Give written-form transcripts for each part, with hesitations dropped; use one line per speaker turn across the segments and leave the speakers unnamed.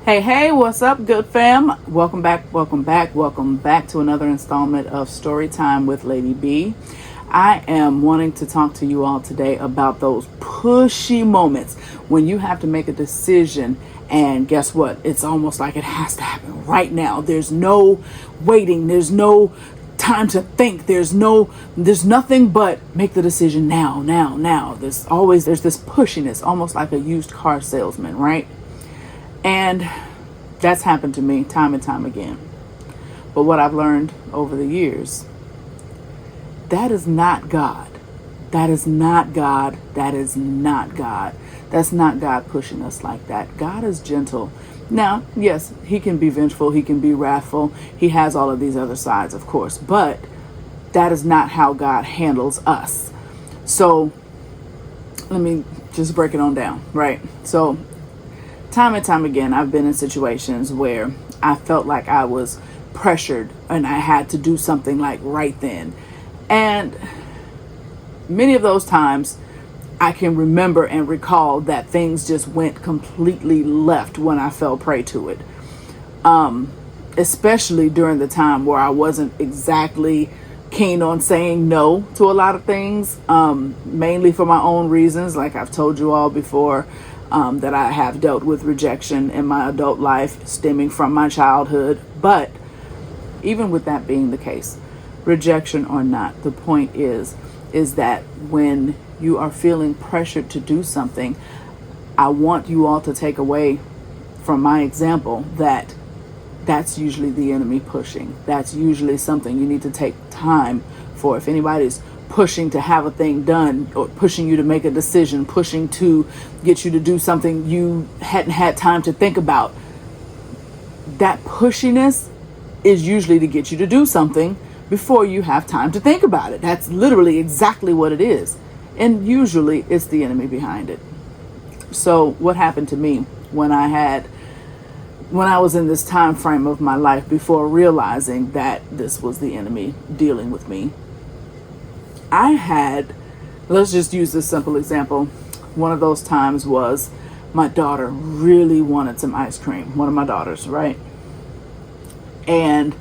Hey, what's up, good fam? Welcome back to another installment of Storytime with Ladie B. I am wanting to talk to you all today about those pushy moments when you have to make a decision, and guess what? It's almost like it has to happen right now. There's no waiting, there's no time to think, there's nothing but make the decision now. There's this pushiness, almost like a used car salesman, right? And that's happened to me time and time again. But what I've learned over the years, that is not God. That is not God. That is not God. That's not God pushing us like that. God is gentle. Now, yes, he can be vengeful. He can be wrathful. He has all of these other sides, of course. But that is not how God handles us. So let me just break it on down, right? So time and time again, I've been in situations where I felt like I was pressured and I had to do something like right then. And many of those times I can remember and recall that things just went completely left when I fell prey to it. Especially during the time where I wasn't exactly keen on saying no to a lot of things, mainly for my own reasons. Like I've told you all before, that I have dealt with rejection in my adult life stemming from my childhood. But even with that being the case, rejection or not, the point is that when you are feeling pressured to do something, I want you all to take away from my example that that's usually the enemy pushing. That's usually something you need to take time for. If anybody's pushing to have a thing done, or pushing you to make a decision, pushing to get you to do something you hadn't had time to think about, that pushiness is usually to get you to do something before you have time to think about it. That's literally exactly what it is. And usually it's the enemy behind it. So what happened to me when I was in this time frame of my life before realizing that this was the enemy dealing with me? Let's just use this simple example. One of those times was my daughter really wanted some ice cream. One of my daughters, right? And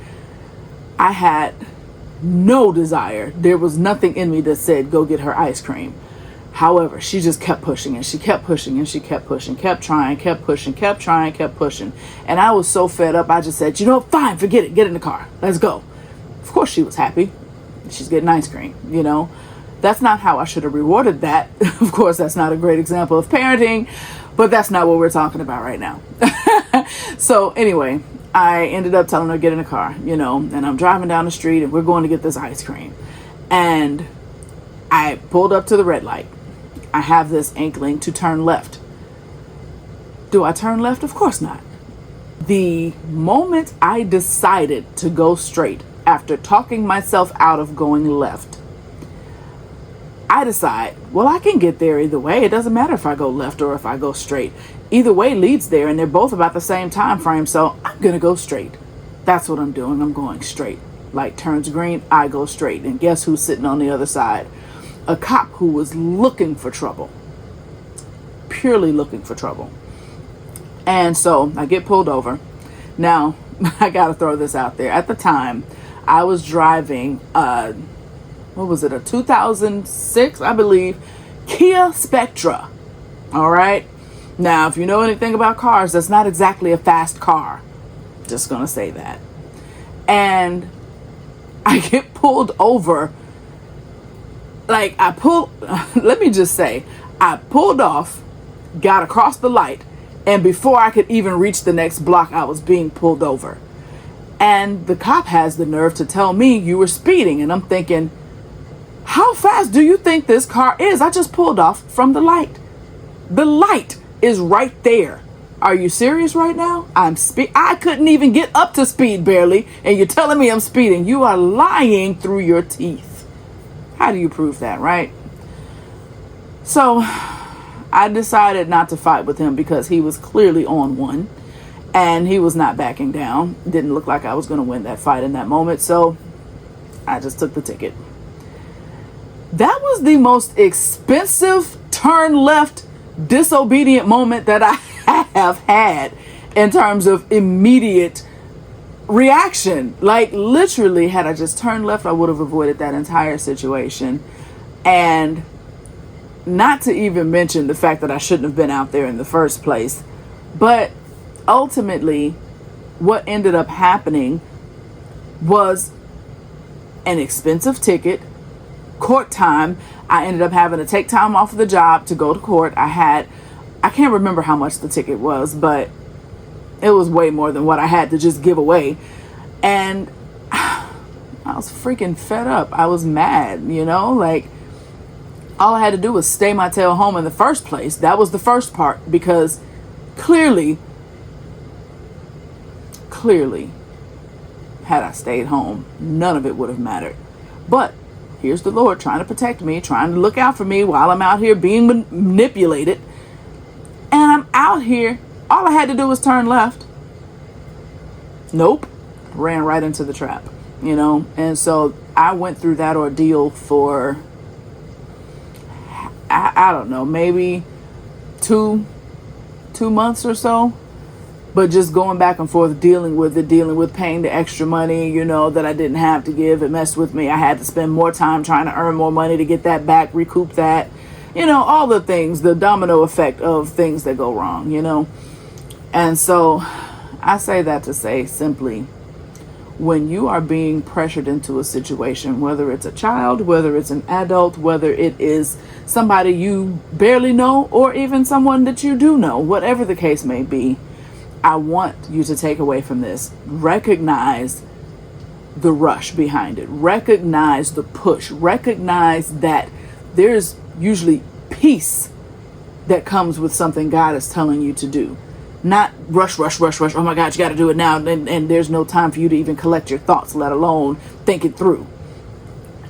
I had no desire. There was nothing in me that said, go get her ice cream. However, she just kept pushing and she kept pushing and she kept pushing, kept trying, kept pushing, kept trying, kept pushing. And I was so fed up, I just said, fine, forget it. Get in the car. Let's go. Of course she was happy. She's getting ice cream, That's not how I should have rewarded that. Of course, that's not a great example of parenting, but that's not what we're talking about right now. So anyway, I ended up telling her to get in the car, and I'm driving down the street and we're going to get this ice cream. And I pulled up to the red light. I have this inkling to turn left. Do I turn left? Of course not. The moment I decided to go straight, after talking myself out of going left, I decide, well, I can get there either way. It doesn't matter if I go left or if I go straight. Either way leads there, and they're both about the same time frame, so I'm going to go straight. That's what I'm doing. I'm going straight. Light turns green, I go straight. And guess who's sitting on the other side? A cop who was looking for trouble. Purely looking for trouble. And so I get pulled over. Now, I got to throw this out there. At the time, I was driving, a 2006, I believe, Kia Spectra. All right. Now, if you know anything about cars, that's not exactly a fast car. Just going to say that. And I get pulled over. Let me just say, I pulled off, got across the light, and before I could even reach the next block, I was being pulled over. And the cop has the nerve to tell me you were speeding. And I'm thinking, how fast do you think this car is? I just pulled off from the light. The light is right there. Are you serious right now? I couldn't even get up to speed barely. And you're telling me I'm speeding. You are lying through your teeth. How do you prove that, right? So I decided not to fight with him because he was clearly on one. And he was not backing down. Didn't look like I was going to win that fight in that moment. So I just took the ticket. That was the most expensive turn left disobedient moment that I have had. in terms of immediate reaction. Like literally, had I just turned left, I would have avoided that entire situation. And not to even mention the fact that I shouldn't have been out there in the first place. But ultimately, what ended up happening was an expensive ticket, court time. I ended up having to take time off of the job to go to court. I can't remember how much the ticket was, but it was way more than what I had to just give away. And I was freaking fed up. I was mad, like all I had to do was stay my tail home in the first place. That was the first part, because clearly, had I stayed home, none of it would have mattered. But here's the Lord trying to protect me, trying to look out for me while I'm out here being manipulated. And I'm out here. All I had to do was turn left. Nope. Ran right into the trap, And so I went through that ordeal for, I don't know, maybe two months or so. But just going back and forth, dealing with paying the extra money, that I didn't have to give. It messed with me. I had to spend more time trying to earn more money to get that back, recoup that, all the things, the domino effect of things that go wrong, And so I say that to say simply, when you are being pressured into a situation, whether it's a child, whether it's an adult, whether it is somebody you barely know, or even someone that you do know, whatever the case may be, I want you to take away from this. Recognize the rush behind it. Recognize the push. Recognize that there's usually peace that comes with something God is telling you to do. Not rush. Oh my God, you got to do it now. And there's no time for you to even collect your thoughts, let alone think it through.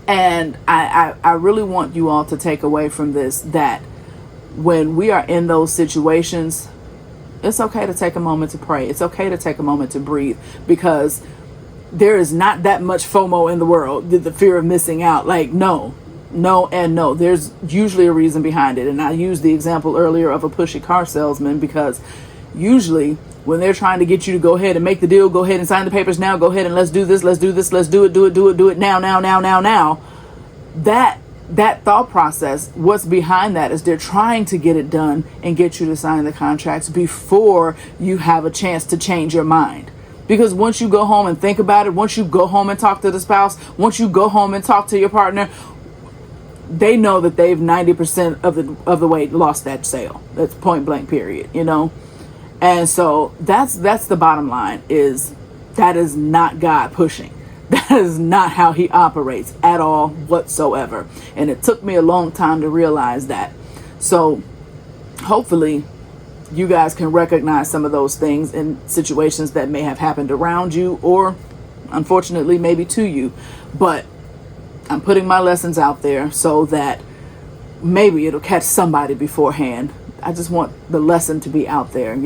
And I really want you all to take away from this that when we are in those situations, it's okay to take a moment to pray. It's okay to take a moment to breathe, because there is not that much FOMO in the world, the fear of missing out. Like, no. There's usually a reason behind it. And I used the example earlier of a pushy car salesman, because usually when they're trying to get you to go ahead and make the deal, go ahead and sign the papers now, go ahead and let's do this, let's do it now. That thought process, what's behind that is they're trying to get it done and get you to sign the contracts before you have a chance to change your mind. Because once you go home and think about it, once you go home and talk to the spouse, once you go home and talk to your partner, they know that they've 90% of the way lost that sale. That's point blank period, And so that's the bottom line, is that is not God pushing. That is not how he operates at all whatsoever. And it took me a long time to realize that. So hopefully you guys can recognize some of those things in situations that may have happened around you, or unfortunately maybe to you. But I'm putting my lessons out there so that maybe it'll catch somebody beforehand. I just want the lesson to be out there.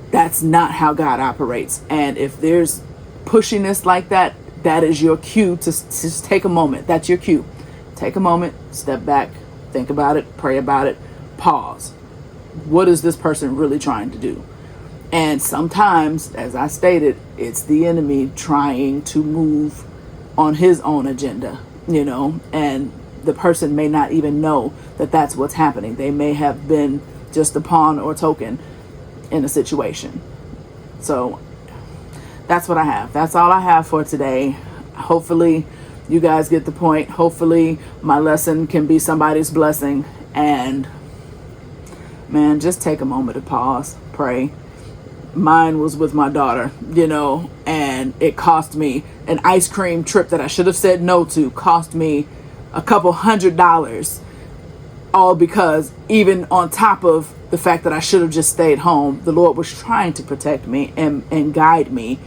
That's not how God operates. And if there's pushiness like that, that is your cue to just take a moment. That's your cue. Take a moment, step back, think about it, pray about it, pause. What is this person really trying to do? And sometimes, as I stated, it's the enemy trying to move on his own agenda, and the person may not even know that that's what's happening. They may have been just a pawn or token in a situation. So that's what I have. That's all I have for today. Hopefully you guys get the point. Hopefully my lesson can be somebody's blessing. And man, just take a moment to pause, pray. Mine was with my daughter, and it cost me an ice cream trip that I should have said no to. Cost me a couple $100, all because even on top of the fact that I should have just stayed home, the Lord was trying to protect me and guide me,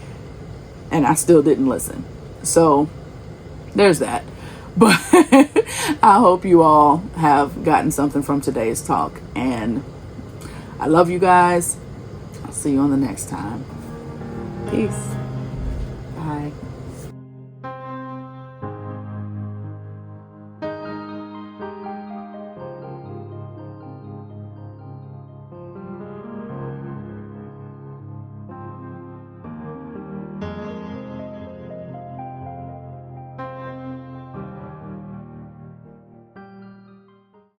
and I still didn't listen. So there's that. But I hope you all have gotten something from today's talk, and I love you guys. I'll see you on the next time. Peace. Bye.